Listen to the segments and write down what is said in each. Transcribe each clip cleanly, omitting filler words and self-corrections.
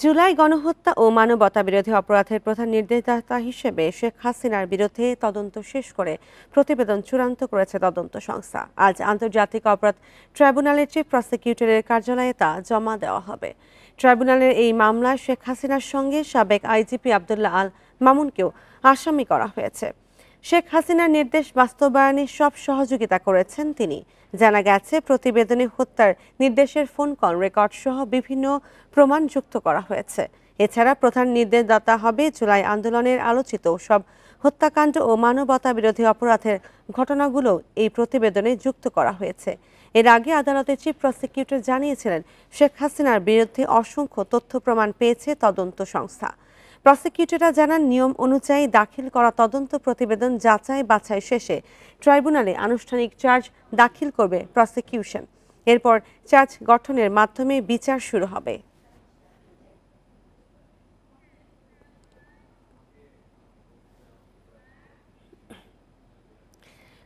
জুলাই গণহত্যা ও মানবতাবিরোধী অপরাধের প্রধান নির্দেশদাতা হিসেবে শেখ হাসিনার বিরুদ্ধে তদন্ত শেষ করে প্রতিবেদন চূড়ান্ত করেছে তদন্ত সংস্থা। আজ আন্তর্জাতিক অপরাধ ট্রাইব্যুনালের চিফ প্রসিকিউটরের কার্যালয়ে তা জমা দেওয়া হবে। ট্রাইব্যুনালের এই মামলায় শেখ হাসিনার সঙ্গে সাবেক আইজিপি আব্দুল্লাহ আল মামুনকেও আসামি করা হয়েছে। শেখ হাসিনার নির্দেশ বাস্তবায়নে সব সহযোগিতা করেছেন তিনি। জানা গেছে, প্রতিবেদনে হত্যার নির্দেশের ফোন কল রেকর্ড সহ বিভিন্ন প্রমাণ যুক্ত করা হয়েছে। এছাড়া প্রধান নির্দেশদাতা হবে জুলাই আন্দোলনের আলোচিত সব হত্যাকাণ্ড ও মানবতা বিরোধী অপরাধের ঘটনাগুলো এই প্রতিবেদনে যুক্ত করা হয়েছে। এর আগে আদালতের চিফ প্রসিকিউটর জানিয়েছিলেন, শেখ হাসিনার বিরুদ্ধে অসংখ্য তথ্য প্রমাণ পেয়েছে তদন্ত সংস্থা। প্রসিকিউটররা জানান, নিয়ম অনুযায়ী দাখিল করা তদন্ত প্রতিবেদন যাচাই বাছাই শেষে ট্রাইব্যুনালে আনুষ্ঠানিক চার্জ দাখিল করবে প্রসিকিউশন। এরপর চার্জ গঠনের মাধ্যমে বিচার শুরু হবে।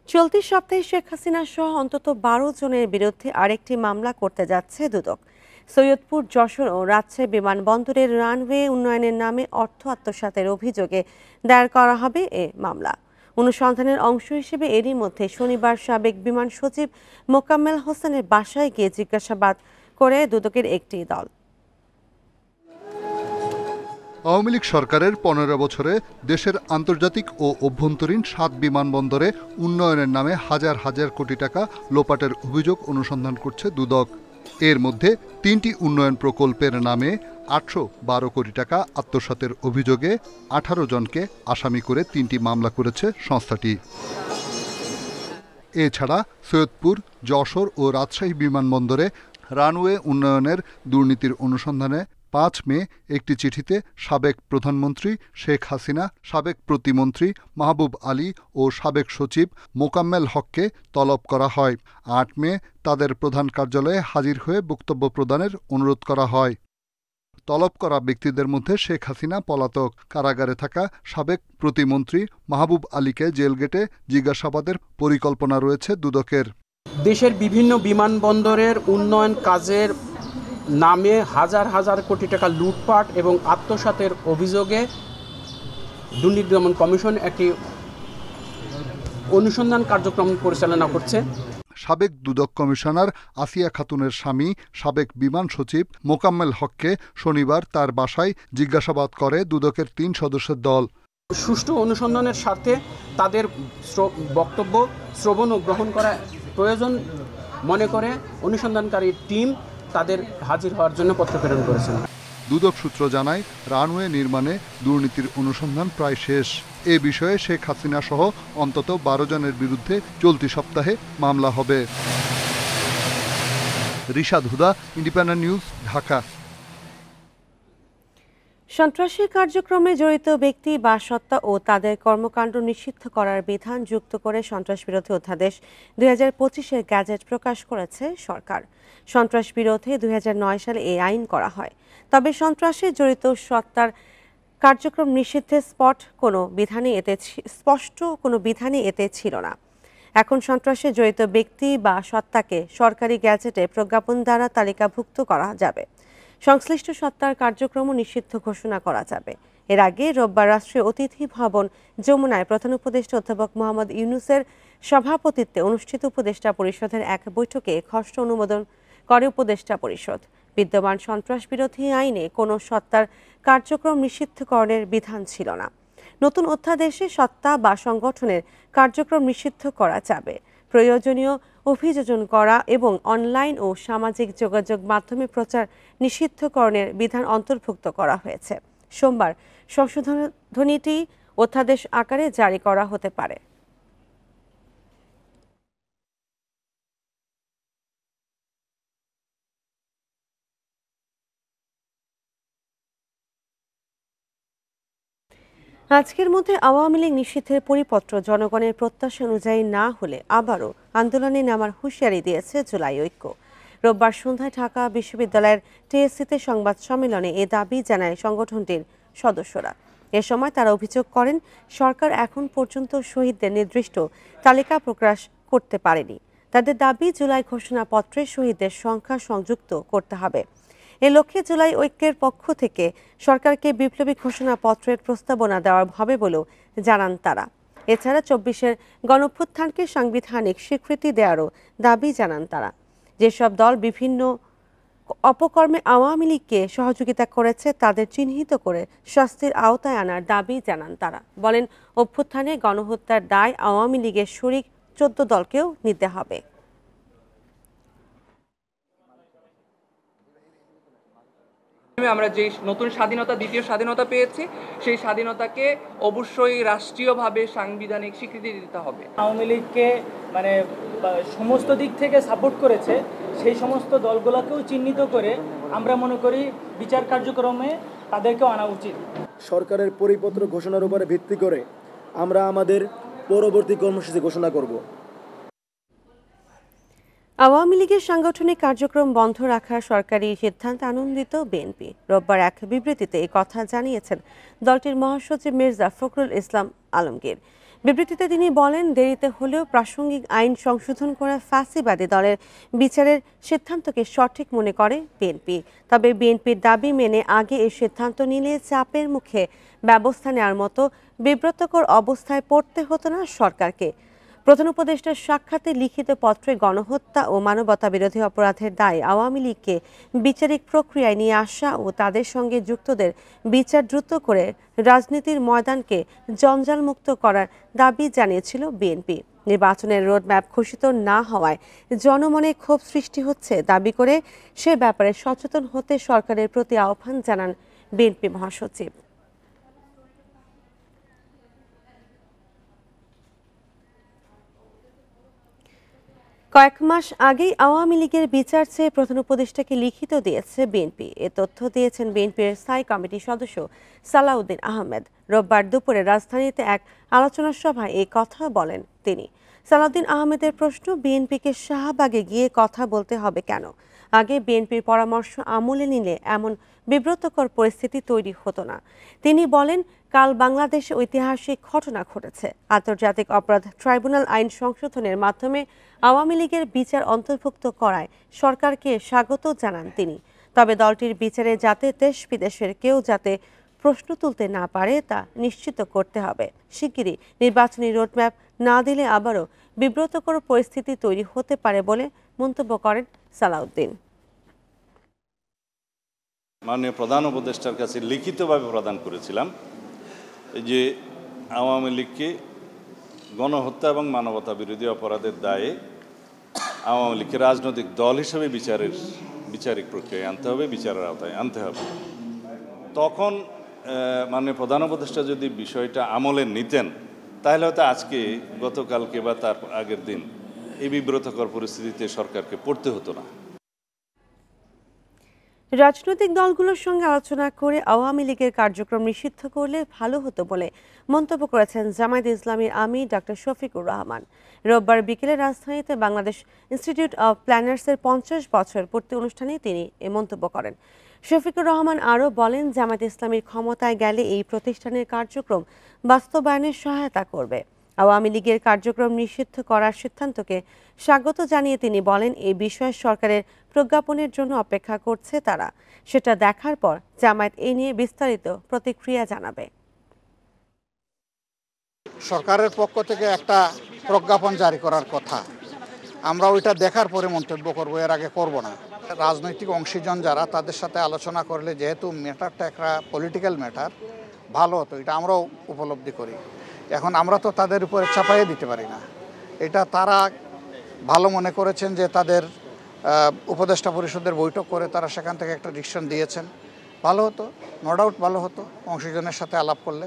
চলতি সপ্তাহে শেখ হাসিনা সহ অন্তত 12 জনের বিরুদ্ধে আরেকটি মামলা করতে যাচ্ছে দুদক। সৈয়দপুর, যশোর ও রাজশাহী বিমানবন্দরের রানওয়ে উন্নয়নের নামে অর্থ আত্মসাতের অভিযোগে দায়ের করা হবে এ মামলা। অনুসন্ধানের অংশ হিসেবে এরই মধ্যে শনিবার সাবেক বিমান সচিব মোকাম্মেল হোসেনের বাসায় গিয়ে জিজ্ঞাসাবাদ করে দুদকের একটি দল। আওয়ামী লীগ সরকারের 15 বছরে দেশের আন্তর্জাতিক ও অভ্যন্তরীণ 7 বিমানবন্দরে উন্নয়নের নামে হাজার হাজার কোটি টাকা লোপাটের অভিযোগ অনুসন্ধান করছে দুদক। এর মধ্যে 3টি উন্নয়ন প্রকল্পের নামে 812 কোটি টাকা আত্মসাতের অভিযোগে 18 জনকে আসামি করে 3টি মামলা করেছে সংস্থাটি। এছাড়া সৈয়দপুর, যশোর ও রাজশাহী বিমানবন্দরে রানওয়ে উন্নয়নের দুর্নীতির অনুসন্ধানে 5 মে একটি চিঠিতে সাবেক প্রধানমন্ত্রী শেখ হাসিনা, সাবেক প্রতিমন্ত্রী মাহবুব আলী ও সাবেক সচিব মোকাম্মেল হককে তলব করা হয়। 8 মে তাদের প্রধান কার্যালয়ে হাজির হয়ে বক্তব্য প্রদানের অনুরোধ করা হয়। তলব করা ব্যক্তিদের মধ্যে শেখ হাসিনা পলাতক। কারাগারে থাকা সাবেক প্রতিমন্ত্রী মাহবুব আলীকে জেলগেটে জিজ্ঞাসাবাদের পরিকল্পনা রয়েছে দুদকের। দেশের বিভিন্ন বিমানবন্দরের উন্নয়ন কাজের নামে হাজার হাজার কোটি টাকা লুটপাট এবং আত্মসাতের অভিযোগে দুর্নীতি দমন কমিশন একটি অনুসন্ধান কার্যক্রম পরিচালনা করছে। সাবেক দুদক কমিশনার আসিয়া খাতুনের স্বামী সাবেক বিমান সচিব মোকাম্মেল হককে শনিবার তার বাসায় জিজ্ঞাসাবাদ করে দুদকের 3 সদস্যের দল। সুষ্ঠু অনুসন্ধানের স্বার্থে তাদের বক্তব্য শ্রবণ ও গ্রহণ করা প্রয়োজন মনে করে অনুসন্ধানকারী টিম তাদের হাজির হওয়ার জন্য পত্র প্রেরণ করেছেন। দুদক সূত্র জানায়, রানওয়ে নির্মাণে দুর্নীতির অনুসন্ধান প্রায় শেষ। এ বিষয়ে শেখ হাসিনা সহ অন্তত 12 জনের বিরুদ্ধে চলতি সপ্তাহে মামলা হবে। রিশাদ হুদা, ইন্ডিপেন্ডেন্ট নিউজ, ঢাকা। সন্ত্রাসী কার্যক্রমে জড়িত ব্যক্তি বা সত্তা ও তাদের কর্মকাণ্ড নিষিদ্ধ করার বিধান যুক্ত করে সন্ত্রাস বিরোধী অধ্যাদেশ 2025-এর গ্যাজেট প্রকাশ করেছে সরকার। সন্ত্রাস বিরোধে 2009 সালে এই আইন করা হয়। তবে সন্ত্রাসে জড়িত সত্তার কার্যক্রম নিষিদ্ধে স্পষ্ট কোনো বিধানই এতে ছিল না। এখন সন্ত্রাসে জড়িত ব্যক্তি বা সত্তাকে সরকারি গ্যাজেটে প্রজ্ঞাপন দ্বারা তালিকাভুক্ত করা যাবে। সংশ্লিষ্ট সত্তার কার্যক্রম নিষিদ্ধ ঘোষণা করা যাবে। এর আগে রোববার রাষ্ট্রীয় অতিথি ভবন যমুনায় প্রধান উপদেষ্টা অধ্যাপক মোহাম্মদ ইউনূসের সভাপতিত্বে অনুষ্ঠিত উপদেষ্টা পরিষদের এক বৈঠকে খসড়া অনুমোদন করে উপদেষ্টা পরিষদ। বিদ্যমান সন্ত্রাস বিরোধী আইনে কোনো সত্তার কার্যক্রম নিষিদ্ধকরণের বিধান ছিল না। নতুন অধ্যাদেশে সত্তা বা সংগঠনের কার্যক্রম নিষিদ্ধ করা যাবে। প্রয়োজনীয় অভিযোজন করা এবং অনলাইন ও সামাজিক যোগাযোগ মাধ্যমে প্রচার নিষিদ্ধকরণের বিধান অন্তর্ভুক্ত করা হয়েছে। সোমবার সংশোধনীটি অধ্যাদেশ আকারে জারি করা হতে পারে। আজকের মধ্যে আওয়ামী লীগ নিষিদ্ধের পরিপত্র জনগণের প্রত্যাশা অনুযায়ী না হলে আবারও আন্দোলনে নামার হুঁশিয়ারি দিয়েছে জুলাই ঐক্য। রোববার সন্ধ্যায় ঢাকা বিশ্ববিদ্যালয়ের টিএসসিতে সংবাদ সম্মেলনে এ দাবি জানায় সংগঠনটির সদস্যরা। এ সময় তারা অভিযোগ করেন, সরকার এখন পর্যন্ত শহীদদের নির্দিষ্ট তালিকা প্রকাশ করতে পারেনি। তাদের দাবি, জুলাই ঘোষণাপত্রে শহীদদের সংখ্যা সংযুক্ত করতে হবে। এ লক্ষ্যে জুলাই ঐক্যের পক্ষ থেকে সরকারকে বিপ্লবী ঘোষণাপত্রের প্রস্তাবনা দেওয়া হবে বলেও জানান তারা। এছাড়া ২৪-এর গণঅভ্যুত্থানকে সাংবিধানিক স্বীকৃতি দেওয়ারও দাবি জানান তারা। যেসব দল বিভিন্ন অপকর্মে আওয়ামী লীগকে সহযোগিতা করেছে তাদের চিহ্নিত করে শাস্তির আওতায় আনার দাবি জানান তারা। বলেন, অভ্যুত্থানে গণহত্যার দায় আওয়ামী লীগের শরিক ১৪ দলকেও নিতে হবে। আমরা যে নতুন স্বাধীনতা, দ্বিতীয় স্বাধীনতা পেয়েছি, সেই স্বাধীনতাকে অবশ্যই রাষ্ট্রীয়ভাবে সাংবিধানিক স্বীকৃতি দিতে হবে। আওয়ামী লীগকে সমস্ত দিক থেকে সাপোর্ট করেছে, সেই সমস্ত দলগুলোকেও চিহ্নিত করে আমরা মনে করি বিচার কার্যক্রমে তাদেরকেও আনা উচিত। সরকারের পরিপত্র ঘোষণার উপরে ভিত্তি করে আমরা আমাদের পরবর্তী কর্মসূচি ঘোষণা করব। আওয়ামী লীগের সাংগঠনিক কার্যক্রম বন্ধ রাখার সরকারি সিদ্ধান্তে আনন্দিত বিএনপি। রোববার এক বিবৃতিতে এই কথা জানিয়েছেন দলটির মহাসচিব মির্জা ফখরুল ইসলাম আলমগীর। বিবৃতিতে তিনি বলেন, দেরিতে হলেও প্রাসঙ্গিক আইন সংশোধন করে ফ্যাসিবাদী দলের বিচারের সিদ্ধান্তকে সঠিক মনে করে বিএনপি। তবে বিএনপির দাবি মেনে আগে এই সিদ্ধান্ত নিলে চাপের মুখে ব্যবস্থা নেওয়ার মতো বিব্রতকর অবস্থায় পড়তে হতো না সরকারকে। প্রধান উপদেষ্টার সাক্ষাতে লিখিত পত্রে গণহত্যা ও মানবতা বিরোধী অপরাধের দায় আওয়ামী লীগকে বিচারিক প্রক্রিয়ায় নিয়ে আসা ও তাদের সঙ্গে যুক্তদের বিচার দ্রুত করে রাজনীতির ময়দানকে জঞ্জালমুক্ত করার দাবি জানিয়েছিল বিএনপি। নির্বাচনের রোডম্যাপ ঘোষিত না হওয়ায় জনমনে ক্ষোভ সৃষ্টি হচ্ছে দাবি করে সে ব্যাপারে সচেতন হতে সরকারের প্রতি আহ্বান জানান বিএনপি মহাসচিব। কয়েক মাস আগেই আওয়ামী লীগের বিচার চেয়ে প্রধান উপদেষ্টাকে লিখিত দিয়েছে বিএনপি। এ তথ্য দিয়েছেন বিএনপির স্থায়ী কমিটির সদস্য সালাউদ্দিন আহমেদ। রোববার দুপুরে রাজধানীতে এক আলোচনা সভায় এই কথা বলেন তিনি। সালাউদ্দিন আহমেদের প্রশ্ন, বিএনপিকে শাহবাগে গিয়ে কথা বলতে হবে কেন? আগে বিএনপির পরামর্শ আমলে নিলে এমন বিব্রতকর পরিস্থিতি তৈরি হতো না। তিনি বলেন, কাল বাংলাদেশে ঐতিহাসিক ঘটনা ঘটেছে। আন্তর্জাতিক অপরাধ ট্রাইব্যুনাল আইন সংশোধনের মাধ্যমে আওয়ামী লীগের বিচার অন্তর্ভুক্ত করায় সরকারকে স্বাগত জানান তিনি। তবে দলটির বিচারে যাতে দেশ বিদেশের কেউ যাতে প্রশ্ন তুলতে না পারে তা নিশ্চিত করতে হবে। শিগগিরই নির্বাচনী রোডম্যাপ না দিলে আবারও বিব্রতকর পরিস্থিতি তৈরি হতে পারে বলে মন্তব্য করেন সালাউদ্দিন। মাননীয় প্রধান উপদেষ্টার কাছে লিখিতভাবে প্রদান করেছিলাম যে আওয়ামী লীগকে গণহত্যা এবং মানবতা বিরোধী অপরাধের দায়ে আওয়ামী লীগকে রাজনৈতিক দল হিসেবে বিচারিক প্রক্রিয়ায় আনতে হবে, বিচারের আওতায় আনতে হবে। তখন মাননীয় প্রধান উপদেষ্টা যদি বিষয়টা আমলে নিতেন তাহলে হয়তো আজকে, গতকালকে বা তার আগের দিন এই বিব্রতকর পরিস্থিতিতে সরকারকে পড়তে হতো না। রাজনৈতিক দলগুলোর সঙ্গে আলোচনা করে আওয়ামী লীগের কার্যক্রম নিষিদ্ধ করলে ভালো হতো বলে মন্তব্য করেছেন জামায়াতে ইসলামীর আমির ডক্টর শফিকুর রহমান। রোববার বিকেলে রাজধানীতে বাংলাদেশ ইনস্টিটিউট অব প্ল্যানার্সের ৫০ বছর পূর্তি অনুষ্ঠানে তিনি এ মন্তব্য করেন। শফিকুর রহমান আরও বলেন, জামায়াতে ইসলামীর ক্ষমতায় গেলে এই প্রতিষ্ঠানের কার্যক্রম বাস্তবায়নে সহায়তা করবে। আওয়ামী লীগের কার্যক্রম নিষিদ্ধ করার সিদ্ধান্তকে স্বাগত জানিয়ে তিনি বলেন, এই বিষয়ে সরকারের প্রজ্ঞাপনের জন্য অপেক্ষা করছে তারা। সেটা দেখার পর জামায়াত এ নিয়ে বিস্তারিত প্রতিক্রিয়া জানাবে। সরকারের পক্ষ থেকে একটা প্রজ্ঞাপন জারি করার কথা, আমরা ওইটা দেখার পরে মন্তব্য করব, এর আগে করব না। রাজনৈতিক অংশীজন যারা, তাদের সাথে আলোচনা করলে যেহেতু ম্যাটারটা একটা পলিটিক্যাল ম্যাটার, ভালো হতো, এটা আমরাও উপলব্ধি করি। এখন আমরা তো তাদের উপরে চাপাইয়ে দিতে পারি না। এটা তারা ভালো মনে করেছেন যে তাদের উপদেষ্টা পরিষদের বৈঠক করে তারা সেখান থেকে একটা ডিসিশন দিয়েছেন, ভালো হতো, নো ডাউট ভালো হতো অংশীজনের সাথে আলাপ করলে।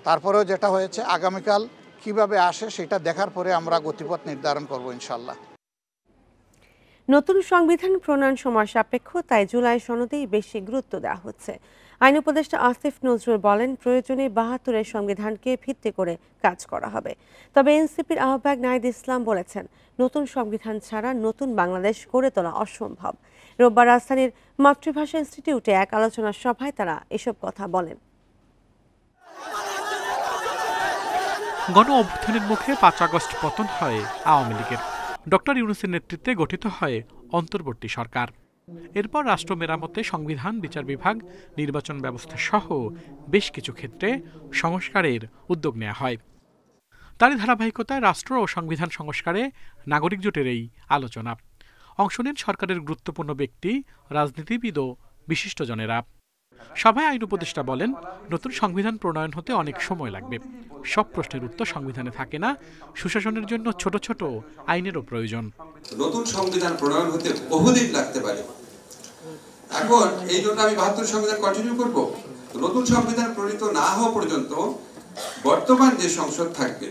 তারপরেও যেটা হয়েছে, আগামীকাল কিভাবে আসে সেটা দেখার পরে আমরা গতিপথ নির্ধারণ করব ইনশাল্লাহ। নতুন সংবিধান প্রণয়ন সময় সাপেক্ষ, তাই জুলাই সনদেই বেশি গুরুত্ব দেওয়া হচ্ছে। আইন উপদেষ্টা আসিফ নজরুল বলেন, প্রয়োজনে ৭২-এর সংবিধানকে ভিত্তি করে কাজ করা হবে। তবে এনসিপির আহ্বায়ক নাহিদ ইসলাম বলেছেন, নতুন সংবিধান ছাড়া নতুন বাংলাদেশ গড়ে তোলা অসম্ভব। রোববার রাজধানীর মাতৃভাষা ইনস্টিটিউটে এক আলোচনা সভায় তারা এসব কথা বলেন। গণ অভ্যুত্থানের মুখে ৫ আগস্ট পতন হয় আওয়ামী লীগের। ডক্টর ইউনূসের নেতৃত্বে গঠিত হয় অন্তর্বর্তী সরকার। এরপর রাষ্ট্র মেরামতে সংবিধান, বিচার বিভাগ, নির্বাচন ব্যবস্থা সহ বেশ কিছু ক্ষেত্রে সংস্কারের উদ্যোগ নেওয়া হয়। তারই ধারাবাহিকতায় রাষ্ট্র ও সংবিধান সংস্কারে নাগরিক জোটের এই আলোচনা। অংশ নেন সরকারের গুরুত্বপূর্ণ ব্যক্তি, রাজনীতিবিদ ও বিশিষ্টজনেরা। সভায় আইন উপদেষ্টা বলেন, নতুন সংবিধান প্রণয়ন হতে অনেক সময় লাগবে। সব প্রশ্নের উত্তর সংবিধানে থাকে না, সুশাসনের জন্য ছোট ছোট আইনেরও প্রয়োজন। নতুন সংবিধান প্রণয়ন হতে বহুদিন লাগতে পারে। এখন এই জন্য আমি ৭২ সংবিধান কন্টিনিউ করব। নতুন সংবিধান প্রণীত না হওয়া পর্যন্ত বর্তমান যে সংসদ থাকবে,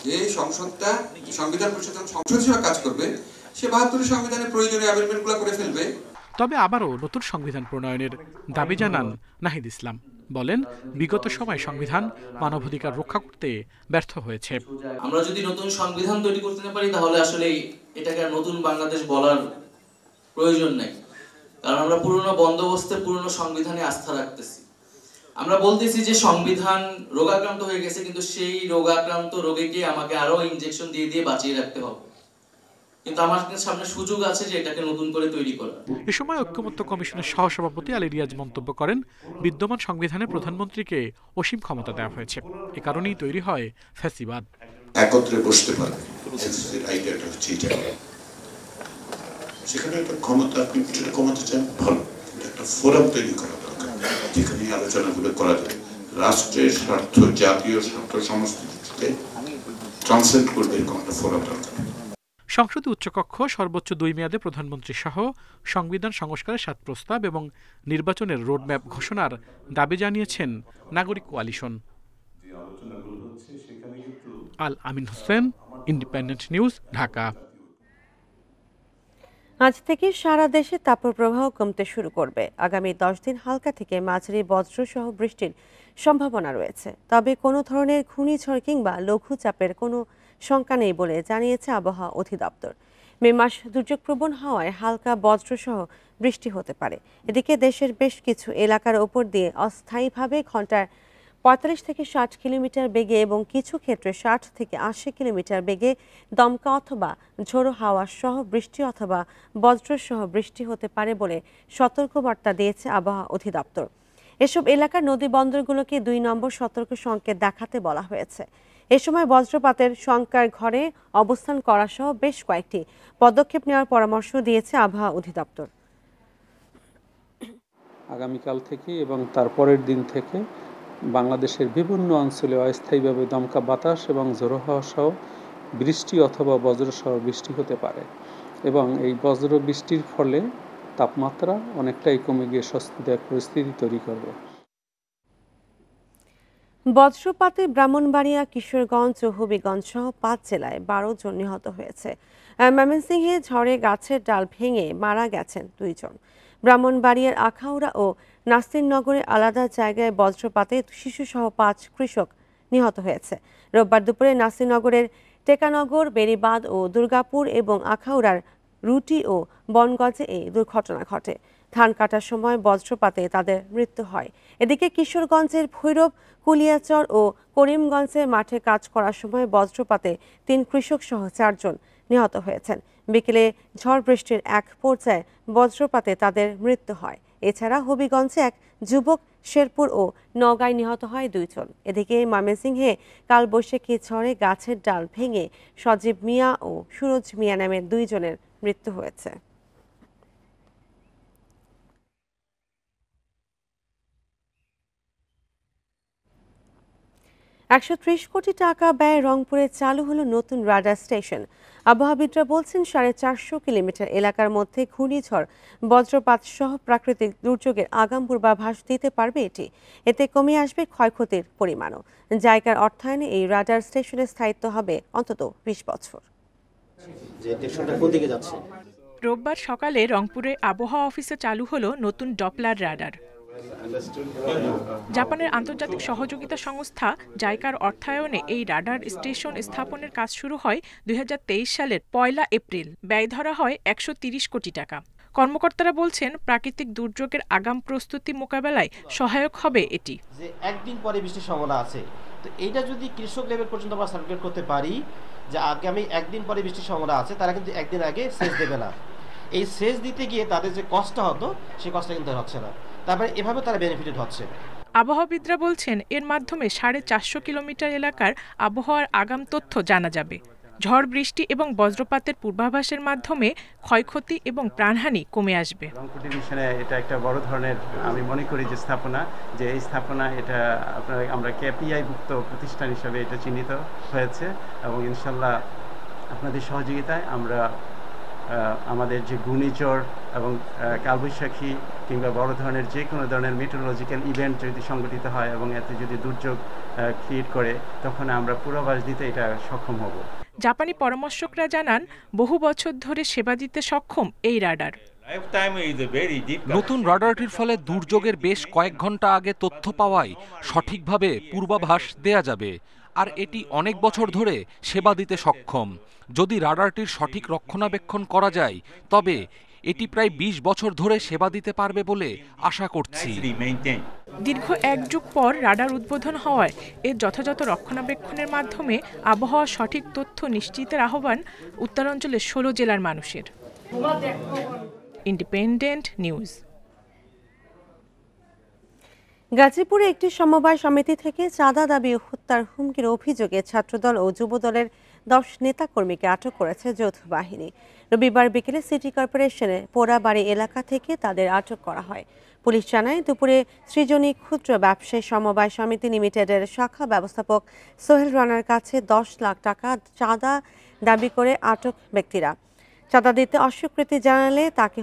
যে সংসদটা সংবিধান পরিষদ সংসদ হিসেবে কাজ করবে, সে ৭২ সংবিধানের প্রয়োজনীয় অ্যামেন্ডমেন্টগুলো করে ফেলবে। তবে আবারও নতুন সংবিধান প্রণয়নের দাবি জানান নাহিদ ইসলাম। বলেন, বিগত সময় সংবিধান মানবাধিকার রক্ষা করতে ব্যর্থ হয়েছে। আমরা যদি নতুন সংবিধান তৈরি করতে না পারি, তাহলে আসলে এটাকে আর নতুন বাংলাদেশ বলার প্রয়োজন নেই। কারণ আমরা পুরনো বন্দোবস্তে, পুরনো সংবিধানে আস্থা রাখতেছি। আমরা বলতেছি যে সংবিধান রোগাক্রান্ত হয়ে গেছে, কিন্তু সেই রোগাক্রান্ত রোগীকে আমাকে আরো ইনজেকশন দিয়ে দিয়ে বাঁচিয়ে রাখতে হবে। কিন্তু আমাদের সামনে সুযোগ আছে যে এটাকে নতুন করে তৈরি করা। এ সময় ঐক্যমত্য কমিশনের সহসভাপতি আলী রিয়াজ মন্তব্য করেন, বিদ্যমান সংবিধানে প্রধানমন্ত্রীকে অসীম ক্ষমতা দেওয়া হয়েছে। এ কারণেই তৈরি হয় ফ্যাসিবাদ। একত্রে বসতে পারবে, আইডিয়াটা হচ্ছে এটা। সেখানে একটা ক্ষমতা, আপনি কিছুটা কমাতে চান, ভালো, একটা ফোরাম তৈরি করা দরকার, যেখানে আলোচনাগুলো করা যায়। রাষ্ট্রের স্বার্থ, জাতীয় স্বার্থ সমস্ত কিছুকে ট্রান্সেন্ড করবে এরকম একটা ফোরাম দরকার। সংসদে উচ্চকক্ষ সর্বোচ্চ 2 মেয়াদে প্রধানমন্ত্রী সহ সংবিধান সংস্কারের 7 প্রস্তাব এবং নির্বাচনের রোডম্যাপ ঘোষণার দাবি জানিয়েছেন নাগরিক কোয়ালিশন। আল আমিন হোসেন, ইন্ডিপেন্ডেন্ট নিউজ, ঢাকা। আজ থেকে সারা দেশে তাপপ্রবাহ কমতে শুরু করবে। আগামী 10 দিন হালকা থেকে মাঝারি বজ্রসহ বৃষ্টির সম্ভাবনা রয়েছে। তবে কোনো ধরনের ঘূর্ণিঝড় কিংবা লঘুচাপের কোনো শঙ্কা নেই বলে জানিয়েছে আবহাওয়া অধিদপ্তর। মে মাস দুর্যোগপ্রবণ হওয়ায় হালকা বজ্রসহ বৃষ্টি হতে পারে। এদিকে দেশের বেশ কিছু এলাকার ওপর দিয়ে অস্থায়ীভাবে ঘন্টায় 45 থেকে 60 কিলোমিটার বেগে এবং কিছু ক্ষেত্রে 60 থেকে 80 কিলোমিটার বেগে দমকা অথবা ঝোড়ো হাওয়া সহ বৃষ্টি অথবা বজ্রসহ বৃষ্টি হতে পারে বলে সতর্কবার্তা দিয়েছে আবহাওয়া অধিদপ্তর। এসব এলাকার নদী বন্দরগুলোকে 2 নম্বর সতর্ক সংকেত দেখাতে বলা হয়েছে। এ সময় বজ্রপাতের শঙ্কার ঘরে অবস্থান করা সহ বেশ কয়েকটি পদক্ষেপ নেওয়ার পরামর্শ দিয়েছে আবহাওয়া অধিদপ্তর। আগামীকাল থেকে এবং তারপরের দিন থেকে বাংলাদেশের বিভিন্ন অঞ্চলে অস্থায়ীভাবে দমকা বাতাস এবং ঝোড়ো হাওয়া সহ বৃষ্টি অথবা বজ্রসহ বৃষ্টি হতে পারে এবং এই বজ্র বৃষ্টির ফলে তাপমাত্রা অনেকটাই কমে গিয়ে স্বস্তিদায়ক পরিস্থিতি তৈরি করবে। বজ্রপাতে ব্রাহ্মণবাড়িয়া, কিশোরগঞ্জ ও হবিগঞ্জ সহ 5 জেলায় 12 জন নিহত হয়েছে। ময়মনসিংহে ঝড়ে গাছের ডাল ভেঙে মারা গেছেন 2 জন। ব্রাহ্মণবাড়িয়ার আখাউড়া ও নাসিরনগরে আলাদা জায়গায় বজ্রপাতে শিশুসহ 5 কৃষক নিহত হয়েছে। রোববার দুপুরে নাসিরনগরের টেকানগর, বেড়িবাঁধ ও দুর্গাপুর এবং আখাউড়ার রুটি ও বনগঞ্জে এই দুর্ঘটনা ঘটে। ধান কাটার সময় বজ্রপাতে তাদের মৃত্যু হয়। এদিকে কিশোরগঞ্জের ভৈরব, কুলিয়াচর ও করিমগঞ্জে মাঠে কাজ করার সময় বজ্রপাতে 3 কৃষক সহ 4 জন নিহত হয়েছেন। বিকেলে ঝড় বৃষ্টির এক পর্যায়ে বজ্রপাতে তাদের মৃত্যু হয়। এছাড়া হবিগঞ্জে এক যুবক, শেরপুর ও নওগাঁয় নিহত হয় 2 জন। এদিকে ময়মনসিংহে কালবৈশাখী ঝড়ে গাছের ডাল ভেঙে সজীব মিয়া ও সুরজ মিয়া নামের 2 জনের মৃত্যু হয়েছে। $130 কোটি টাকা ব্যয়ে রংপুরে চালু হলো নতুন রাডার স্টেশন। আবহাওয়াবিদরা বলছেন 450 কিলোমিটার এলাকার মধ্যে ঘূর্ণিঝড়, বজ্রপাত সহ প্রাকৃতিক দুর্যোগের আগাম পূর্বাভাস দিতে পারবে এটি। এতে কমে আসবে ক্ষয়ক্ষতির পরিমাণও। জায়গার অর্থায়নে এই রাডার স্টেশনের স্থায়িত্ব হবে অন্তত 20 বছর। রোববার সকালে রংপুরে আবহাওয়া অফিসে চালু হলো নতুন ডপলার রাডার। জাপানের আন্তর্জাতিক সহযোগিতা সংস্থা জাইকার অর্থায়নে এই রাডার স্টেশন স্থাপনের কাজ শুরু হয় 2023 সালের 1 এপ্রিল। ব্যয় ধরা হয় 130 কোটি টাকা। কর্মকর্তারা বলছেন, প্রাকৃতিক দুর্যোগের আগাম প্রস্তুতি মোকাবেলায় সহায়ক হবে এটি। যে একদিন পরে বৃষ্টির সম্ভাবনা আছে, তো এইটা যদি কৃষক লেভেল পর্যন্ত আমরা সার্কুলেট করতে পারি যে আগামী একদিন পরে বৃষ্টির সম্ভাবনা আছে, তারা কিন্তু একদিন আগে সেচ দেবে না। এই সেচ দিতে গিয়ে তাদের যে কষ্টটা হতো সেই কষ্টটা কিন্তু হচ্ছে না, তারপরে এভাবে তারা বেনিফিটেড হচ্ছে। আবহাওয়াবিদরা বলছেন এর মাধ্যমে 450 কিলোমিটার এলাকার আবহাওয়ার আগাম তথ্য জানা যাবে। ঝড় বৃষ্টি এবং বজ্রপাতের পূর্বাভাসের মাধ্যমে ক্ষয়ক্ষতি এবং প্রাণহানি কমে আসবে। রংপুর ডিভিশনে এটা একটা বড় ধরনের আমি মনে করি যে স্থাপনা, যে এই স্থাপনা এটা আমরা কেপিআই ভুক্ত প্রতিষ্ঠান হিসেবে এটা চিহ্নিত হয়েছে এবং ইনশাল্লাহ আপনাদের সহযোগিতায় আমরা আমাদের যে ঘূর্ণিঝড় এবং কালবৈশাখী কিংবা বড় ধরনের যে কোনো ধরনের মেট্রোলজিক্যাল ইভেন্ট যদি সংগঠিত হয় এবং এতে যদি দুর্যোগ ক্রিয়েট করে তখন আমরা পূর্বাভাস দিতে এটা সক্ষম হব। জাপানি পরামর্শকরা জানান বহু বছর ধরে সেবা দিতে সক্ষম এই রাডার। নতুন রাডারটির ফলে দুর্যোগের বেশ কয়েক ঘন্টা আগে তথ্য পাওয়ায় সঠিকভাবে পূর্বাভাস দেয়া যাবে, আর এটি অনেক বছর ধরে সেবা দিতে সক্ষম। যদি রাডারটির সঠিক রক্ষণাবেক্ষণ করা যায় তবে এটি প্রায় 20 বছর ধরে সেবা দিতে পারবে বলে আশা করছি। দীর্ঘ 1 যুগ পর রাডার উদ্বোধন হওয়ায় এর যথাযথ রক্ষণাবেক্ষণের মাধ্যমে আবহাওয়ার সঠিক তথ্য নিশ্চিতের আহ্বান উত্তরাঞ্চলের 16 জেলার মানুষের। Independent news. গাজীপুরে একটি সমবায় সমিতি থেকে চাঁদা দাবি ও হত্যার হুমকির অভিযোগে ছাত্রদল ও যুবদলের 10 নেতাকর্মীকে আটক করেছে যৌথ বাহিনী। রবিবার বিকেলে সিটি কর্পোরেশনে পোড়াবাড়ি এলাকা থেকে তাদের আটক করা হয়। পুলিশ জানায় দুপুরে সৃজনী ক্ষুদ্র ব্যবসায়ী সমবায় সমিতি লিমিটেডের শাখা ব্যবস্থাপক সোহেল রানার কাছে 10 লাখ টাকা চাঁদা দাবি করে আটক ব্যক্তিরা। চাঁদা দিতে অস্বীকৃতি জানালে তাকে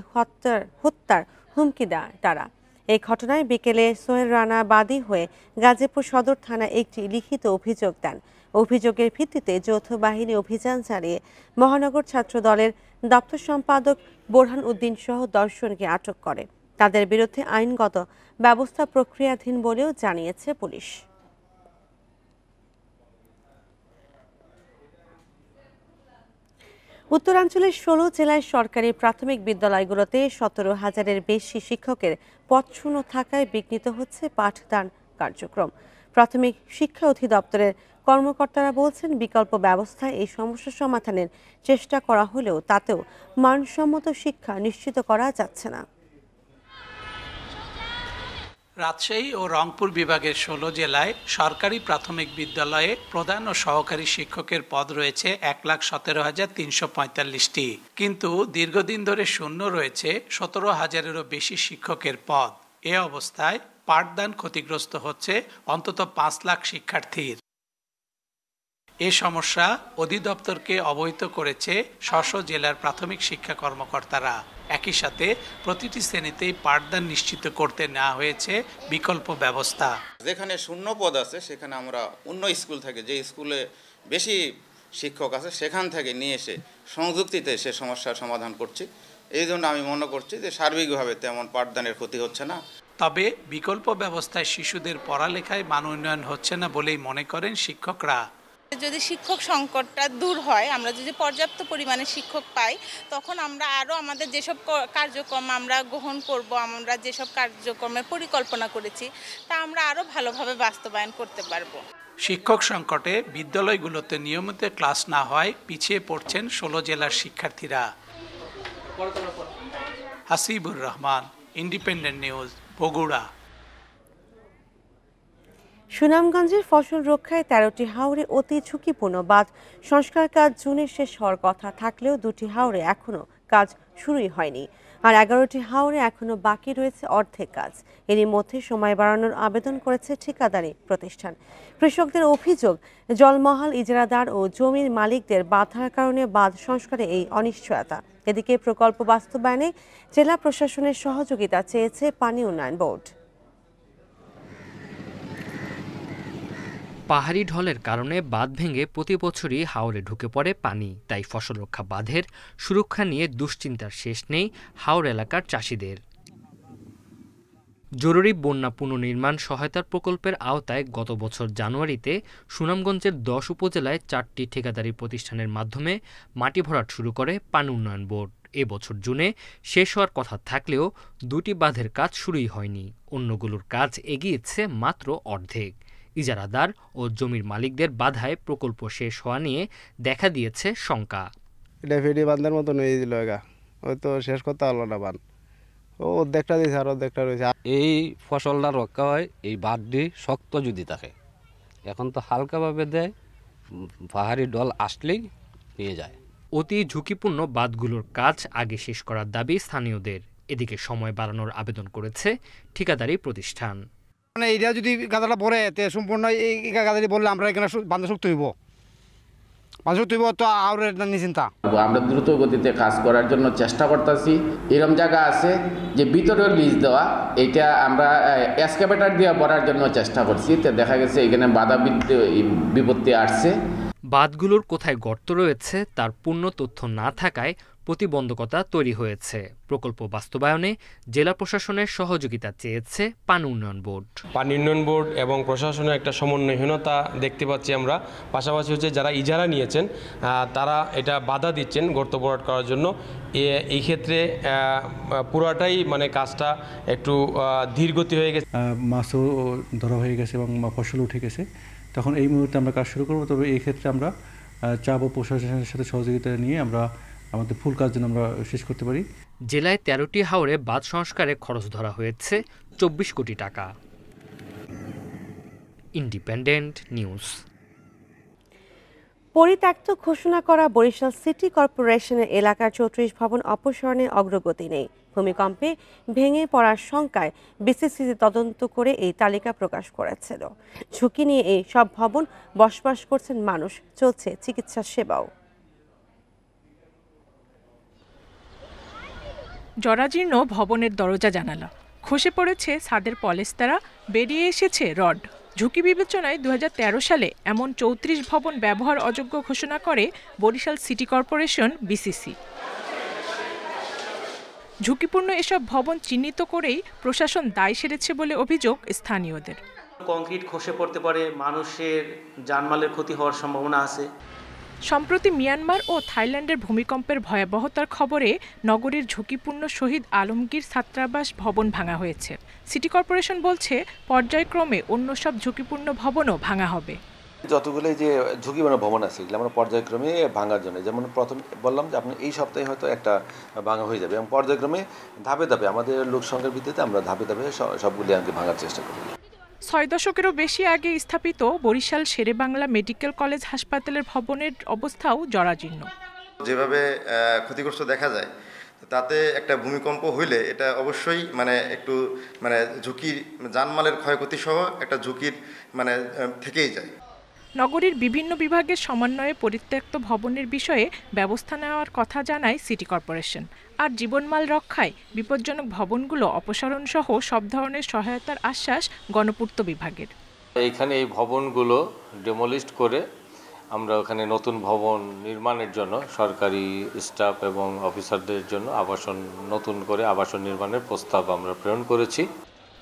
হত্যার হুমকি দেয় তারা। এই ঘটনায় বিকেলে সোহেল রানা বাদী হয়ে গাজীপুর সদর থানায় একটি লিখিত অভিযোগ দেন। অভিযোগের ভিত্তিতে যৌথ বাহিনী অভিযান চালিয়ে মহানগর ছাত্র দলের দপ্তর সম্পাদক বোরহান উদ্দিন সহ 10 জনকে আটক করে। তাদের বিরুদ্ধে আইনগত ব্যবস্থা প্রক্রিয়াধীন বলেও জানিয়েছে পুলিশ। উত্তরাঞ্চলের 16 জেলায় সরকারি প্রাথমিক বিদ্যালয়গুলোতে 17,000-এর বেশি শিক্ষকের পদ শূন্য থাকায় বিঘ্নিত হচ্ছে পাঠদান কার্যক্রম। প্রাথমিক শিক্ষা অধিদপ্তরের কর্মকর্তারা বলছেন বিকল্প ব্যবস্থায় এই সমস্যা সমাধানের চেষ্টা করা হলেও তাতেও মানসম্মত শিক্ষা নিশ্চিত করা যাচ্ছে না। রাজশাহী ও রংপুর বিভাগের 16 জেলায় সরকারি প্রাথমিক বিদ্যালয়ে প্রধান ও সহকারী শিক্ষকের পদ রয়েছে 1,17,345টি, কিন্তু দীর্ঘদিন ধরে শূন্য রয়েছে 17,000-এরও বেশি শিক্ষকের পদ। এ অবস্থায় পাঠদান ক্ষতিগ্রস্ত হচ্ছে অন্তত 5 লাখ শিক্ষার্থীর। এ সমস্যা অধিদপ্তরকে অবহিত করেছে 16 জেলার প্রাথমিক শিক্ষা কর্মকর্তারা। একই সাথে প্রতিটি শ্রেণীতেই পাঠদান নিশ্চিত করতে নেওয়া হয়েছে বিকল্প ব্যবস্থা। যেখানে শূন্য পদ আছে সেখানে আমরা অন্য স্কুল থেকে, যে স্কুলে বেশি শিক্ষক আছে সেখান থেকে নিয়ে এসে সংযুক্তিতে সে সমস্যার সমাধান করছি। এই জন্য আমি মনে করছি যে সার্বিকভাবে তেমন পাঠদানের ক্ষতি হচ্ছে না। তবে বিকল্প ব্যবস্থায় শিশুদের পড়ালেখায় মান উন্নয়ন হচ্ছে না বলেই মনে করেন শিক্ষকরা। যদি শিক্ষক সংকটটা দূর হয়, আমরা যদি পর্যাপ্ত পরিমাণে শিক্ষক পাই, তখন আমরা আরও আমাদের যেসব কার্যক্রম আমরা গ্রহণ করব, আমরা যেসব কার্যক্রমের পরিকল্পনা করেছি তা আমরা আরও ভালোভাবে বাস্তবায়ন করতে পারবো। শিক্ষক সংকটে বিদ্যালয়গুলোতে নিয়মিত ক্লাস না হয় পিছিয়ে পড়ছেন 16 জেলার শিক্ষার্থীরা। Hasibur Rahman, independent news, Bogura. সুনামগঞ্জের ফসল রক্ষায় 13টি হাওরে অতি ঝুঁকিপূর্ণ বাঁধ সংস্কার কাজ জুনে শেষ হওয়ার কথা থাকলেও 2টি হাওরে এখনো কাজ শুরুই হয়নি, আর 11টি হাওরে এখনো বাকি রয়েছে অর্ধেক কাজ। এরই মধ্যে সময় বাড়ানোর আবেদন করেছে ঠিকাদারি প্রতিষ্ঠান। কৃষকদের অভিযোগ, জলমহল ইজারাদার ও জমির মালিকদের বাধার কারণে বাঁধ সংস্কারে এই অনিশ্চয়তা। এদিকে প্রকল্প বাস্তবায়নে জেলা প্রশাসনের সহযোগিতা চেয়েছে পানি উন্নয়ন বোর্ড। পাহাড়ি ঢলের কারণে বাঁধ ভেঙে প্রতি বছরই হাওরে ঢুকে পড়ে পানি, তাই ফসল রক্ষা বাঁধের সুরক্ষা নিয়ে দুশ্চিন্তার শেষ নেই হাওর এলাকার চাষিদের। জরুরি বন্যা পুনর্নির্মাণ সহায়তার প্রকল্পের আওতায় গত বছর জানুয়ারিতে সুনামগঞ্জের 10 উপজেলায় 4টি ঠিকাদারি প্রতিষ্ঠানের মাধ্যমে মাটি ভরাট শুরু করে পানি উন্নয়ন বোর্ড। এবছর জুনে শেষ হওয়ার কথা থাকলেও 2টি বাঁধের কাজ শুরুই হয়নি, অন্যগুলোর কাজ এগিয়েছে মাত্র অর্ধেক। ইজারাদার ও জমির মালিকদের বাধায় প্রকল্প শেষ হওয়া নিয়ে দেখা দিয়েছে শঙ্কা। এটা ফেরি বাঁধার মতন হয়ে দিল, ওই তো শেষ করতে পারলো না বান, ও অর্ধেকটা দিয়েছে আর অর্ধেকটা রয়েছে। এই ফসলটা রক্ষা হয় এই বাঁধটি শক্ত যদি থাকে, এখন তো হালকাভাবে দেয়, পাহাড়ি ডল আসলেই নিয়ে যায়। অতি ঝুঁকিপূর্ণ বাঁধগুলোর কাজ আগে শেষ করার দাবি স্থানীয়দের। এদিকে সময় বাড়ানোর আবেদন করেছে ঠিকাদারি প্রতিষ্ঠান। মানে এইটা যদি গাদাটা পড়ে তে সম্পূর্ণ এই গাদাটি বললে আমরা এখানে বান্ধব শক্ত হইব, তো আর নিশ্চিন্তা। আমরা দ্রুত গতিতে কাজ করার জন্য চেষ্টা করতেছি। এরকম জায়গা আছে যে ভিতরেও লিজ দেওয়া, এটা আমরা এক্সকাভেটর দিয়ে পড়ার জন্য চেষ্টা করছি, তো দেখা গেছে এখানে বাধা বিপত্তি আসছে। বাঁধগুলোর কোথায় গর্ত রয়েছে তার পূর্ণ তথ্য না থাকায় প্রতিবন্ধকতা তৈরি হয়েছে। প্রকল্প বাস্তবায়নে জেলা প্রশাসনের সহযোগিতা চেয়েছে পানি উন্নয়ন বোর্ড। পানি উন্নয়ন বোর্ড এবং প্রশাসনের একটা সমন্বয়হীনতা দেখতে পাচ্ছি আমরা। পাশাপাশি হচ্ছে যারা ইজারা নিয়েছেন তারা এটা বাধা দিচ্ছেন গর্ত ভরাট করার জন্য। এই ক্ষেত্রে পুরাটাই মানে কাজটা একটু ধীরগতি হয়ে গেছে। মাছও ধরা হয়ে গেছে এবং ফসল উঠে গেছে, তখন এই মুহূর্তে আমরা কাজ শুরু করব। তবে এই ক্ষেত্রে আমরা চাপ ও প্রশাসনের সাথে সহযোগিতা নিয়ে আমরা আমাদের ফুল কাজ যেন আমরা শেষ করতে পারি। জেলায় 13টি হাওরে বাঁধ সংস্কারে খরচ ধরা হয়েছে 24 কোটি টাকা। Independent news. পরিত্যক্ত ঘোষণা করা বরিশাল সিটি কর্পোরেশনের এলাকার 34 ভবন অপসারণে অগ্রগতি নেই। ভূমিকম্পে ভেঙে পড়ার শঙ্কায় বিসিসিসি তদন্ত করে এই তালিকা প্রকাশ করেছিল। ঝুঁকি নিয়ে এই সব ভবন বসবাস করছেন মানুষ, চলছে চিকিৎসা সেবাও। জরাজীর্ণ ভবনের দরজা জানালা, খসে পড়েছে ছাদের পলেস্তারা, বেরিয়ে এসেছে রড। ঝুঁকি বিবেচনায় 2013 সালে এমন 34 ভবন ব্যবহার অযোগ্য ঘোষণা করে বরিশাল সিটি কর্পোরেশন বিসিসি। ঝুঁকিপূর্ণ এসব ভবন চিহ্নিত করেই প্রশাসন দায় সেরেছে বলে অভিযোগ স্থানীয়দের। কংক্রিট খসে পড়তে পারে, মানুষের জানমালের ক্ষতি হওয়ার সম্ভাবনা আছে। সম্প্রতি মিয়ানমার ও থাইল্যান্ডের ভূমিকম্পের ভয়াবহতার খবরে নগরীর ঝুঁকিপূর্ণ শহীদ আলমগীর ছাত্রাবাস ভবন ভাঙা হয়েছে। সিটি কর্পোরেশন বলছে পর্যায়ক্রমে অন্য সব ঝুঁকিপূর্ণ ভবনও ভাঙা হবে। যতগুলো যে ঝুঁকিপূর্ণ ভবন আছে এগুলো আমরা পর্যায়ক্রমে ভাঙার জন্য, যেমন প্রথম বললাম যে আপনি এই সপ্তাহে হয়তো একটা ভাঙা হয়ে যাবে, এবং পর্যায়ক্রমে ধাপে ধাপে আমাদের লোক সংখ্যার ভিত্তিতে আমরা ধাপে ধাপে সবগুলি আগে ভাঙার চেষ্টা করি। 6 দশকেরও বেশি আগে স্থাপিত বরিশাল শেরেবাংলা মেডিকেল কলেজ হাসপাতালের ভবনের অবস্থাও জরাজীর্ণ। যেভাবে ক্ষতিগ্রস্ত দেখা যায় তাতে একটা ভূমিকম্প হইলে এটা অবশ্যই একটু ঝুঁকির, জানমালের ক্ষয়ক্ষতি সহ একটা ঝুঁকির থেকেই যায়। নগরীর বিভিন্ন বিভাগের সমন্বয়ে পরিত্যক্ত ভবনের বিষয়ে ব্যবস্থা নেওয়ার কথা জানায় সিটি কর্পোরেশন। আর জীবনমাল রক্ষায় বিপজ্জনক ভবনগুলো অপসারণ সহ সব ধরনের সহায়তার আশ্বাস গণপূর্ত বিভাগের। এইখানে এই ভবনগুলো ডেমোলিস্ট করে আমরা ওখানে নতুন ভবন নির্মাণের জন্য সরকারি স্টাফ এবং অফিসারদের জন্য নতুন করে আবাসন নির্মাণের প্রস্তাব আমরা প্রেরণ করেছি।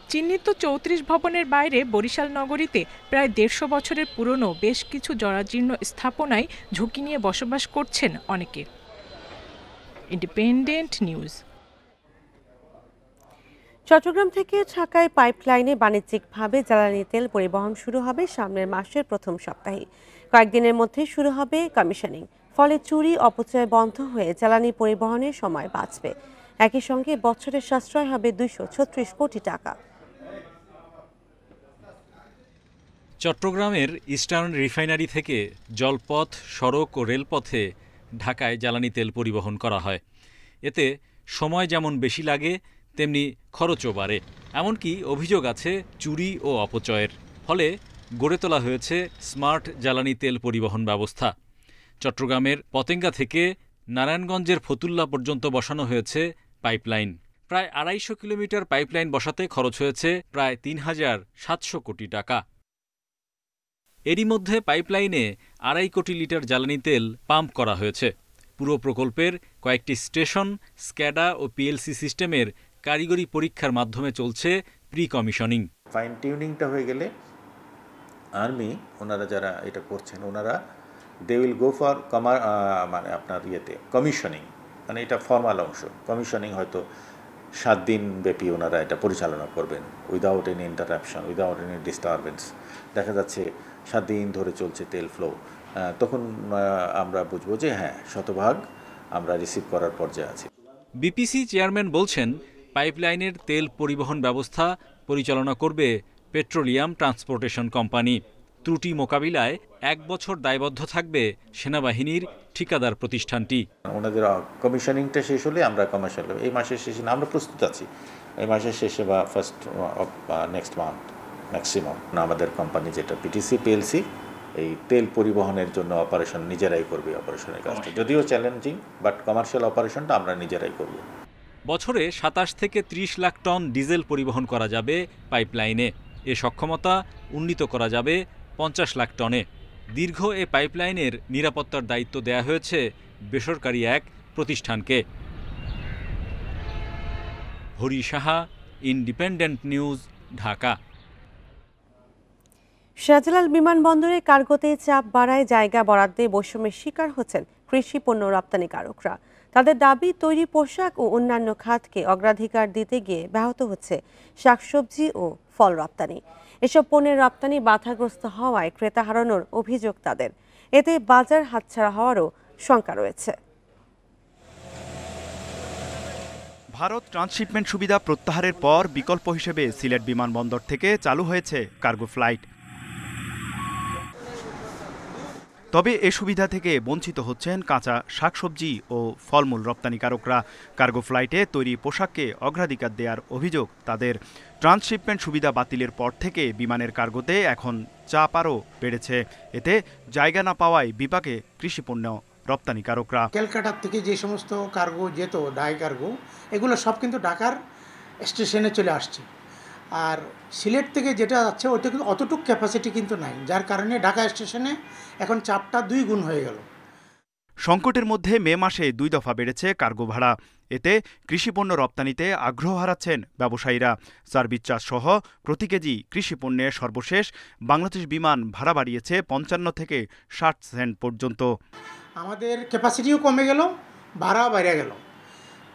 চিহ্নিত 34 ভবনের বাইরে বরিশাল নগরীতে প্রায় 150 বছরের পুরনো বেশ কিছু জরাজীর্ণ স্থাপনায় ঝুঁকি নিয়ে বসবাস করছেন অনেকে। Independent news. চট্টগ্রাম থেকে ঢাকায় পাইপলাইনে বাণিজ্যিকভাবে জ্বালানি তেল পরিবহন শুরু হবে সামনের মাসের প্রথম সপ্তাহে। কয়েকদিনের মধ্যে শুরু হবে কমিশনিং, ফলে চুরি অপচয় বন্ধ হয়ে জ্বালানি পরিবহনের সময় বাঁচবে। একই সঙ্গে বছরের সাশ্রয় হবে 236 কোটি টাকা। চট্টগ্রামের ইস্টার্ন রিফাইনারি থেকে জলপথ, সড়ক ও রেলপথে ঢাকায় জ্বালানি তেল পরিবহন করা হয়। এতে সময় যেমন বেশি লাগে তেমনি খরচও বাড়ে। এমনকি অভিযোগ আছে চুরি ও অপচয়ের। ফলে গড়ে তোলা হয়েছে স্মার্ট জ্বালানি তেল পরিবহন ব্যবস্থা। চট্টগ্রামের পতেঙ্গা থেকে নারায়ণগঞ্জের ফতুল্লা পর্যন্ত বসানো হয়েছে পাইপলাইন। প্রায় 250 কিলোমিটার পাইপলাইন বসাতে খরচ হয়েছে প্রায় 3,700 কোটি টাকা। এরই মধ্যে পাইপলাইনে 2.5 কোটি লিটার জ্বালানি তেল পাম্প করা হয়েছে। পুরো প্রকল্পের কয়েকটি স্টেশন, স্ক্যাডা ও পিএলসি সিস্টেমের কারিগরি পরীক্ষার মাধ্যমে চলছে প্রি কমিশনিং। ফাইন টিউনিংটা হয়ে গেলে আর্মি ওনারা যারা এটা করছেন ওনারা দে উইল গো ফর আপনার কমিশনিং, এটা ফর্মাল অংশ। কমিশনিং হয়তো 7 দিন ব্যাপী ওনারা এটা পরিচালনা করবেন without any interruption, without any disturbance. দেখা যাচ্ছে 7 দিন ধরে চলছে তেল ফ্লো। তখন আমরা বুঝবো যে হ্যাঁ, শতভাগ আমরা রিসিভ করার পর্যায়ে আছি। বিপিসি চেয়ারম্যান বলছেন, পাইপলাইনের তেল পরিবহন ব্যবস্থা পরিচালনা করবে পেট্রোলিয়াম ট্রান্সপোর্টেশন কোম্পানি। ত্রুটি মোকাবিলায় 1 বছর দায়বদ্ধ থাকবে সেনাবাহিনীর ঠিকাদার প্রতিষ্ঠানটি। ওনাদের কমিশনিংটা শেষ হলে আমরা কমার্শিয়াল এই মাসের শেষে আমরা প্রস্তুত আছি, এই মাসের শেষে বা first of next month maximum. আমাদের কোম্পানি যেটা পিটিসি পিএলসি এই তেল পরিবহনের জন্য অপারেশন নিজেরাই করবে, অপারেশনের কাজটা যদিও চ্যালেঞ্জিং, বাট কমার্শিয়াল অপারেশনটা আমরা নিজেরাই করব। বছরে 27 থেকে 30 লাখ টন ডিজেল পরিবহন করা যাবে পাইপলাইনে। এ সক্ষমতা উন্নীত করা যাবে 50 লাখ টনে। দীর্ঘ এ পাইপলাইনের নিরাপত্তার দায়িত্ব দেয়া হয়েছে বেসরকারি এক প্রতিষ্ঠানকে। Hari Saha, independent news, Dhaka. শাহজালাল বিমানবন্দরে কার্গোতে চাপ বাড়ায় জায়গা বরাদ্দে বৈষম্যের শিকার হচ্ছেন কৃষি পণ্য রপ্তানিকারকরা। তাদের দাবি, তৈরি পোশাক ও অন্যান্য খাতকে অগ্রাধিকার দিতে গিয়ে ব্যাহত হচ্ছে শাকসবজি ও ফল রপ্তানি। এসব পণ্যের রপ্তানি বাধাগ্রস্ত হওয়ায় ক্রেতা হারানোর অভিযোগ তাদের। এতে বাজার হাতছাড়া হওয়ারও শঙ্কা রয়েছে। ভারত ট্রান্সশিপমেন্ট সুবিধা প্রত্যাহারের পর বিকল্প হিসেবে সিলেট বিমানবন্দর থেকে চালু হয়েছে কার্গো ফ্লাইট। তবে এ সুবিধা থেকে বঞ্চিত হচ্ছেন কাঁচা শাকসবজি ও ফলমূল রপ্তানিকারকরা। কার্গো ফ্লাইটে তৈরি পোশাককে অগ্রাধিকার দেওয়ার অভিযোগ তাদের। ট্রান্সশিপমেন্ট সুবিধা বাতিলের পর থেকে বিমানের কার্গোতে এখন চাপ আরও বেড়েছে। এতে জায়গা না পাওয়ায় বিপাকে কৃষিপণ্য রপ্তানিকারকরা। ক্যালকাটার থেকে যে সমস্ত কার্গো যেত, ডাই কার্গো, এগুলো সব কিন্তু ঢাকার স্টেশনে চলে আসছে। আর সিলেট থেকে যেটা যাচ্ছে ওটা কিন্তু অতটুকু ক্যাপাসিটি কিন্তু নাই, যার কারণে ঢাকা স্টেশনে এখন চাপটা 2 গুণ হয়ে গেল। সংকটের মধ্যে মে মাসে 2 দফা বেড়েছে কার্গো ভাড়া। এতে কৃষিপণ্য রপ্তানিতে আগ্রহ হারাচ্ছেন ব্যবসায়ীরা। সার্ভিস চার্জ সহ প্রতি কেজি কৃষিপণ্যের সর্বশেষ বাংলাদেশ বিমান ভাড়া বাড়িয়েছে 55 থেকে 60 সেন্ট পর্যন্ত। আমাদের ক্যাপাসিটিও কমে গেল, ভাড়াও বেড়ে গেল।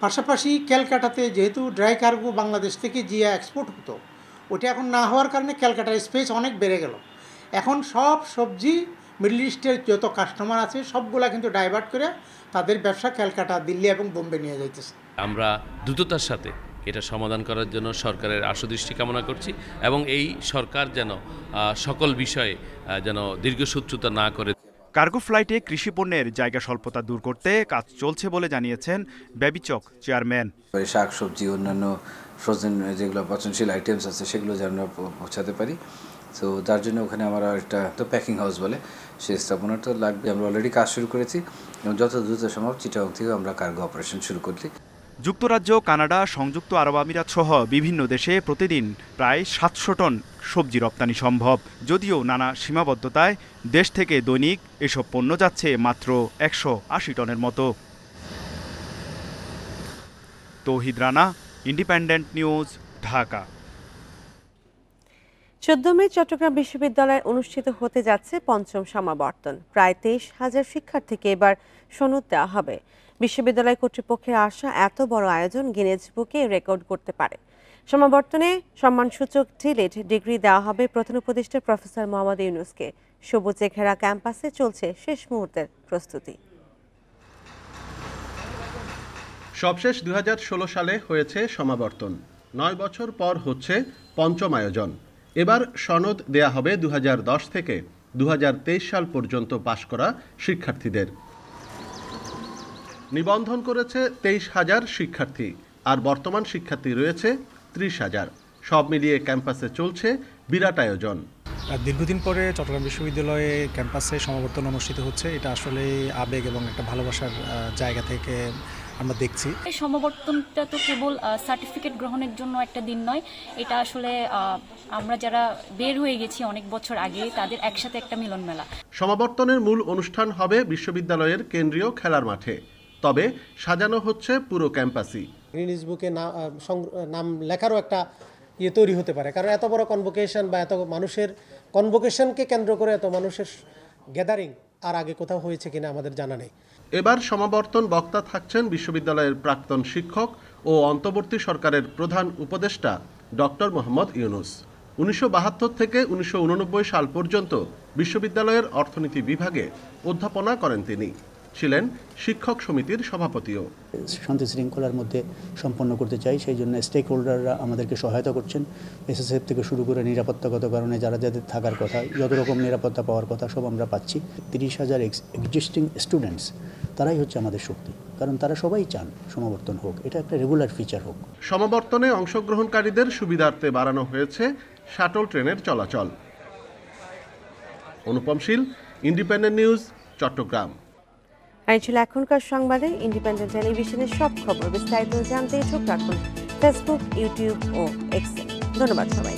পাশাপাশি ক্যালকাটাতে যেহেতু ড্রাই কার্গো বাংলাদেশ থেকে জিয়া এক্সপোর্ট হতো, ওটা এখন না হওয়ার কারণে ক্যালকাটার স্পেস অনেক বেড়ে গেল। এখন সব সবজি মিডল ইস্টের যত কাস্টমার আছে সবগুলা কিন্তু ডাইভার্ট করে তাদের ব্যবসা ক্যালকাটা, দিল্লি এবং বোম্বে নিয়ে যাইতেছে। আমরা দ্রুততার সাথে এটা সমাধান করার জন্য সরকারের আশুদৃষ্টি কামনা করছি এবং এই সরকার যেন সকল বিষয়ে যেন দীর্ঘসূত্রতা না করে। কার্গো ফ্লাইটে কৃষিপণ্যের জায়গা স্বল্পতা দূর করতে কাজ চলছে বলে জানিয়েছেন বেবিচক চেয়ারম্যান। শাক সবজি অন্যান্য ফ্রোজেন যেগুলো পচনশীল আইটেমস আছে সেগুলো যেন পৌঁছাতে পারি। তো তার জন্য ওখানে আমরা একটা তো প্যাকিং হাউস বলে সেই স্থাপনা তো লাগবে। আমরা অলরেডি কাজ শুরু করেছি এবং যত দ্রুত সম্ভব চিটাগং থেকে আমরা কার্গো অপারেশন শুরু করছি। যুক্তরাজ্য, কানাডা, সংযুক্ত আরব আমিরাত সহ বিভিন্ন দেশে প্রতিদিন প্রায় 700 টন সবজি রপ্তানি সম্ভব। যদিও নানা সীমাবদ্ধতায় দেশ থেকে দৈনিক এসব পণ্য যাচ্ছে মাত্র 180 টনের মতো। তৌহিদ রানা, ইন্ডিপেন্ডেন্ট নিউজ, ঢাকা। 14 মে চট্টগ্রাম বিশ্ববিদ্যালয়ে অনুষ্ঠিত হতে যাচ্ছে 5ম সমাবর্তন। প্রায় 23,000 শিক্ষার্থীকে এবার সনদ দেওয়া হবে। বিশ্ববিদ্যালয় কর্তৃপক্ষের আশা, এত বড় আয়োজন গিনেস বুকে রেকর্ড করতে পারে। সমাবর্তনে সম্মানসূচক ডিলিট ডিগ্রি দেওয়া হবে প্রধান উপদেষ্টা প্রফেসর মোহাম্মদ ইউনূসকে। সবুজে ঘেরা ক্যাম্পাসে চলছে শেষ মুহূর্তের প্রস্তুতি। সবশেষ 2016 সালে হয়েছে সমাবর্তন। 9 বছর পর হচ্ছে 5ম আয়োজন। এবার সনদ দেয়া হবে 2010 থেকে 2023 সাল পর্যন্ত পাশ করা শিক্ষার্থীদের। নিবন্ধন করেছে 23,000 শিক্ষার্থী, আর বর্তমান শিক্ষার্থী রয়েছে 30,000। সব মিলিয়ে ক্যাম্পাসে চলছে বিরাট আয়োজন। দীর্ঘদিন পরে চট্টগ্রাম বিশ্ববিদ্যালয়ে ক্যাম্পাসে সমাবর্তন অনুষ্ঠিত হচ্ছে। এটা আসলে আবেগ এবং একটা ভালোবাসার জায়গা থেকে আমরা দেখছি। এই সমাবর্তনটা তো কেবল সার্টিফিকেট গ্রহণের জন্য একটা দিন নয়, এটা আসলে আমরা যারা বের হয়ে গেছি অনেক বছর আগে তাদের একসাথে একটা মিলন মেলা। সমাবর্তনের মূল অনুষ্ঠান হবে বিশ্ববিদ্যালয়ের কেন্দ্রীয় খেলার মাঠে, তবে সাজানো হচ্ছে পুরো ক্যাম্পাসই। গিনেস বুকে নাম লেখারও একটা তৈরি হতে পারে, কারণ এত বড় কনভোকেশন বা এত মানুষের কনভোকেশনকে কেন্দ্র করে এত মানুষের গ্যাদারিং আর আগে কোথাও হয়েছে কিনা আমাদের জানা নেই। এবার সমাবর্তন বক্তা থাকছেন বিশ্ববিদ্যালয়ের প্রাক্তন শিক্ষক ও অন্তর্বর্তী সরকারের প্রধান উপদেষ্টা ডক্টর মোহাম্মদ ইউনূস। 1972 থেকে 1989 সাল পর্যন্ত বিশ্ববিদ্যালয়ের অর্থনীতি বিভাগে অধ্যাপনা করেন তিনি। ছিলেন শিক্ষক সমিতির সভাপতিও। শান্তি শৃঙ্খলার মধ্যে সম্পন্ন করতে চাই, সেই জন্য স্টেক হোল্ডাররা আমাদেরকে সহায়তা করছেন। এসএসএফ থেকে শুরু করে নিরাপত্তাগত কারণে যাদের থাকার কথা, যত রকম নিরাপত্তা পাওয়ার কথা সব আমরা পাচ্ছি। 30,000 এক্সিস্টিং স্টুডেন্টস, তারাই হচ্ছে আমাদের শক্তি, কারণ তারা সবাই চান সমাবর্তন হোক, এটা একটা রেগুলার ফিচার হোক। সমাবর্তনে অংশগ্রহণকারীদের সুবিধার্থে বাড়ানো হয়েছে শাটল ট্রেনের চলাচল। অনুপম শীল, ইন্ডিপেন্ডেন্ট নিউজ, চট্টগ্রাম। এই ছিল এখনকার সংবাদে। ইন্ডিপেন্ডেন্ট টেলিভিশনের সব খবর বিস্তারিত জানতে চোখ রাখুন ফেসবুক, ইউটিউব ও এক্সে। ধন্যবাদ সবাই।